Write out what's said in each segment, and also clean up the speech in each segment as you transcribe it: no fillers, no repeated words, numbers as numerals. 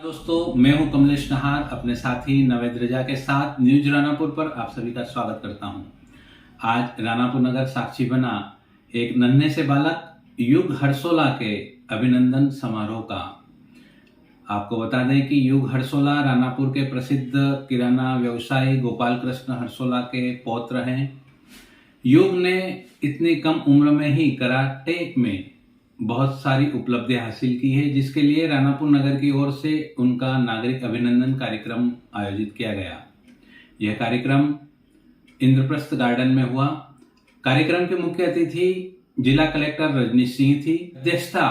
दोस्तों, मैं हूं कमलेश नहार, अपने साथी नवेद रजा के साथ न्यूज रानापुर पर आप सभी का स्वागत करता हूं। आज रानापुर नगर साक्षी बना एक नन्हे से बालक युग हरसोला के अभिनंदन समारोह का। आपको बता दें कि युग हरसोला रानापुर के प्रसिद्ध किराना व्यवसायी गोपाल कृष्ण हरसोला के पौत्र हैं। युग ने इतनी कम उम्र में ही कराटे में बहुत सारी उपलब्धियां हासिल की है, जिसके लिए रानापुर नगर की ओर से उनका नागरिक अभिनंदन कार्यक्रम आयोजित किया गया। यह कार्यक्रम इंद्रप्रस्थ गार्डन में हुआ। कार्यक्रम के मुख्य अतिथि जिला कलेक्टर रजनीश सिंह थी। अध्यक्षता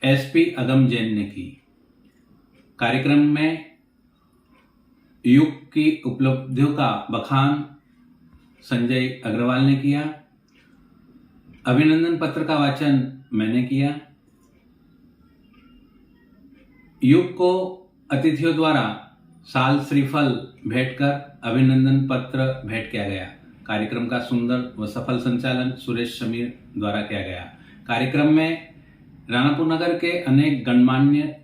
एसपी अगम जैन ने की। कार्यक्रम में युग की उपलब्धियों का बखान संजय अग्रवाल ने किया। अभिनंदन पत्र का वाचन मैंने किया। युग को अतिथियों द्वारा साल श्रीफल भेंट कर अभिनंदन पत्र भेंट किया गया। कार्यक्रम का सुंदर व सफल संचालन सुरेश समीर द्वारा किया गया। कार्यक्रम में रानापुर नगर के अनेक गणमान्य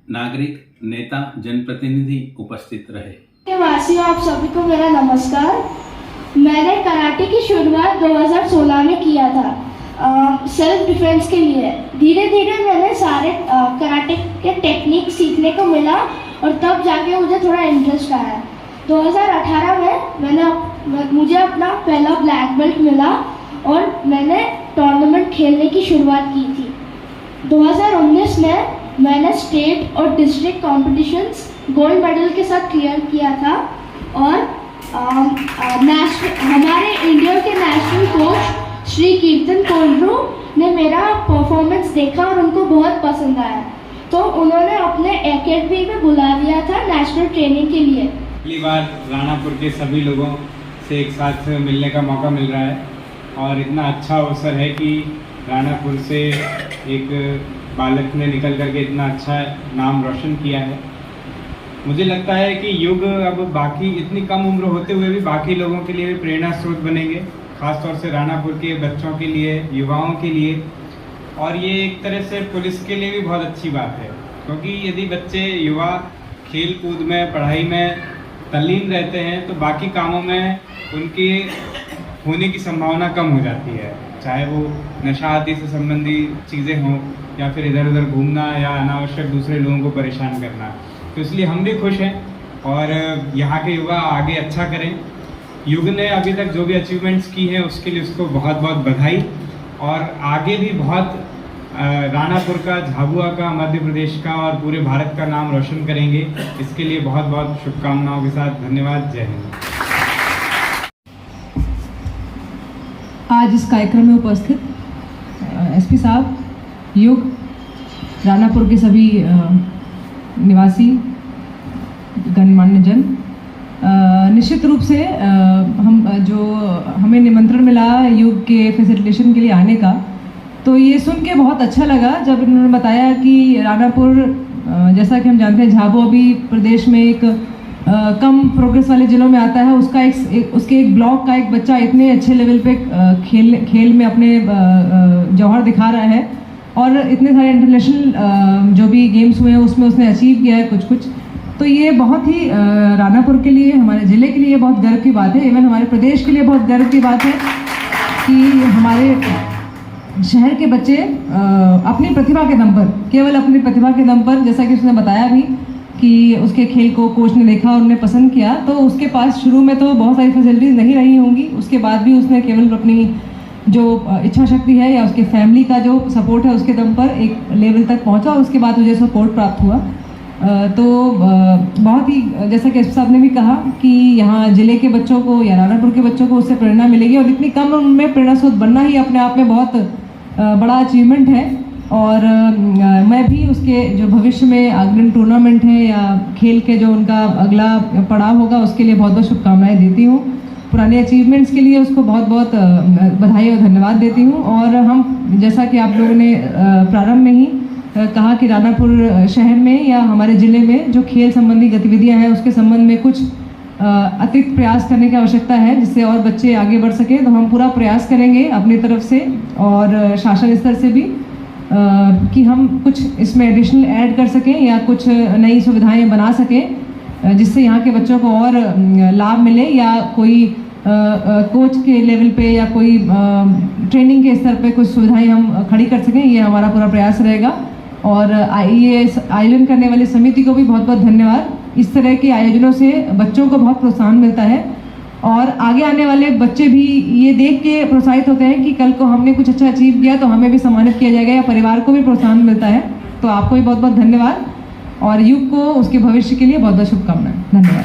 नागरिक, नेता, जनप्रतिनिधि उपस्थित रहे। वासियों, आप सभी को मेरा नमस्कार। मैंने कराटे की शुरुआत 2016 में किया था सेल्फ डिफेंस के लिए। धीरे धीरे मैंने सारे कराटे के टेक्निक सीखने को मिला और तब जाके मुझे थोड़ा इंटरेस्ट आया। 2018 में मुझे अपना पहला ब्लैक बेल्ट मिला और मैंने टूर्नामेंट खेलने की शुरुआत की थी। 2019 में मैंने स्टेट और डिस्ट्रिक्ट कॉम्पिटिशन्स गोल्ड मेडल के साथ क्लियर किया था और हमारे इंडिया के नेशनल कोच श्री कीर्तन कोल्रू ने मेरा परफॉर्मेंस देखा और उनको बहुत पसंद आया, तो उन्होंने अपने एकेडमी में बुला दिया था नेशनल ट्रेनिंग के लिए। पहली बार रानापुर के सभी लोगों से एक साथ मिलने का मौका मिल रहा है और इतना अच्छा अवसर है कि रानापुर से एक बालक ने निकल करके इतना अच्छा नाम रोशन किया है। मुझे लगता है कि युग अब बाकी इतनी कम उम्र होते हुए भी बाकी लोगों के लिए भी प्रेरणा स्रोत बनेंगे, खासतौर से रानापुर के बच्चों के लिए, युवाओं के लिए। और ये एक तरह से पुलिस के लिए भी बहुत अच्छी बात है, क्योंकि यदि बच्चे युवा खेल कूद में, पढ़ाई में तल्लीन रहते हैं तो बाकी कामों में उनके होने की संभावना कम हो जाती है, चाहे वो नशा आदि से संबंधित चीज़ें हों या फिर इधर उधर घूमना या अनावश्यक दूसरे लोगों को परेशान करना। तो इसलिए हम भी खुश हैं और यहाँ के युवा आगे अच्छा करें। युग ने अभी तक जो भी अचीवमेंट्स की है उसके लिए उसको बहुत बहुत बधाई, और आगे भी बहुत रानापुर का, झाबुआ का, मध्य प्रदेश का और पूरे भारत का नाम रोशन करेंगे। इसके लिए बहुत बहुत शुभकामनाओं के साथ धन्यवाद। जय हिंद। आज इस कार्यक्रम में उपस्थित एसपी साहब, युग, रानापुर के सभी निवासी, गणमान्य जन, निश्चित रूप से हमें निमंत्रण मिला युग के फैसिलिटेशन के लिए आने का, तो ये सुन के बहुत अच्छा लगा जब इन्होंने बताया कि रानापुर, जैसा कि हम जानते हैं झाबुआ भी प्रदेश में एक कम प्रोग्रेस वाले जिलों में आता है। उसके एक ब्लॉक का एक बच्चा इतने अच्छे लेवल पे खेल में अपने जौहर दिखा रहा है और इतने सारे इंटरनेशनल जो भी गेम्स हुए हैं उसमें उसने अचीव किया है कुछ। तो ये बहुत ही रानापुर के लिए, हमारे ज़िले के लिए बहुत गर्व की बात है। इवन हमारे प्रदेश के लिए बहुत गर्व की बात है कि हमारे शहर के बच्चे अपनी प्रतिभा के दम पर, केवल अपनी प्रतिभा के दम पर, जैसा कि उसने बताया भी कि उसके खेल को कोच ने देखा और उन्हें पसंद किया, तो उसके पास शुरू में तो बहुत सारी फैसिलिटीज़ नहीं रही होंगी, उसके बाद भी उसने केवल अपनी जो इच्छा शक्ति है या उसके फैमिली का जो सपोर्ट है उसके दम पर एक लेवल तक पहुंचा और उसके बाद मुझे सपोर्ट प्राप्त हुआ। तो बहुत ही, जैसा कि एसपी साहब ने भी कहा कि यहाँ ज़िले के बच्चों को या रानापुर के बच्चों को उससे प्रेरणा मिलेगी और इतनी कम उम्र में प्रेरणा स्रोत बनना ही अपने आप में बहुत बड़ा अचीवमेंट है। और मैं भी उसके जो भविष्य में अग्रिम टूर्नामेंट है या खेल के जो उनका अगला पड़ाव होगा उसके लिए बहुत बहुत शुभकामनाएँ देती हूँ। पुराने अचीवमेंट्स के लिए उसको बहुत बहुत बधाई और धन्यवाद देती हूँ। और हम, जैसा कि आप लोगों ने प्रारंभ में ही कहा कि रानापुर शहर में या हमारे ज़िले में जो खेल संबंधी गतिविधियां हैं उसके संबंध में कुछ अतिरिक्त प्रयास करने की आवश्यकता है जिससे और बच्चे आगे बढ़ सकें। तो हम पूरा प्रयास करेंगे अपनी तरफ से और शासन स्तर से भी कि हम कुछ इसमें एडिशनल ऐड कर सकें या कुछ नई सुविधाएं बना सकें जिससे यहाँ के बच्चों को और लाभ मिले, या कोई कोच के लेवल पे या कोई ट्रेनिंग के स्तर पे कुछ सुविधाएं हम खड़ी कर सकें। ये हमारा पूरा प्रयास रहेगा। और ये आयोजन करने वाली समिति को भी बहुत बहुत धन्यवाद। इस तरह के आयोजनों से बच्चों को बहुत प्रोत्साहन मिलता है और आगे आने वाले बच्चे भी ये देख के प्रोत्साहित होते हैं कि कल को हमने कुछ अच्छा अचीव किया तो हमें भी सम्मानित किया जाएगा, या परिवार को भी प्रोत्साहन मिलता है। तो आपको भी बहुत बहुत धन्यवाद और युग को उसके भविष्य के लिए बहुत बहुत शुभकामनाएं। धन्यवाद।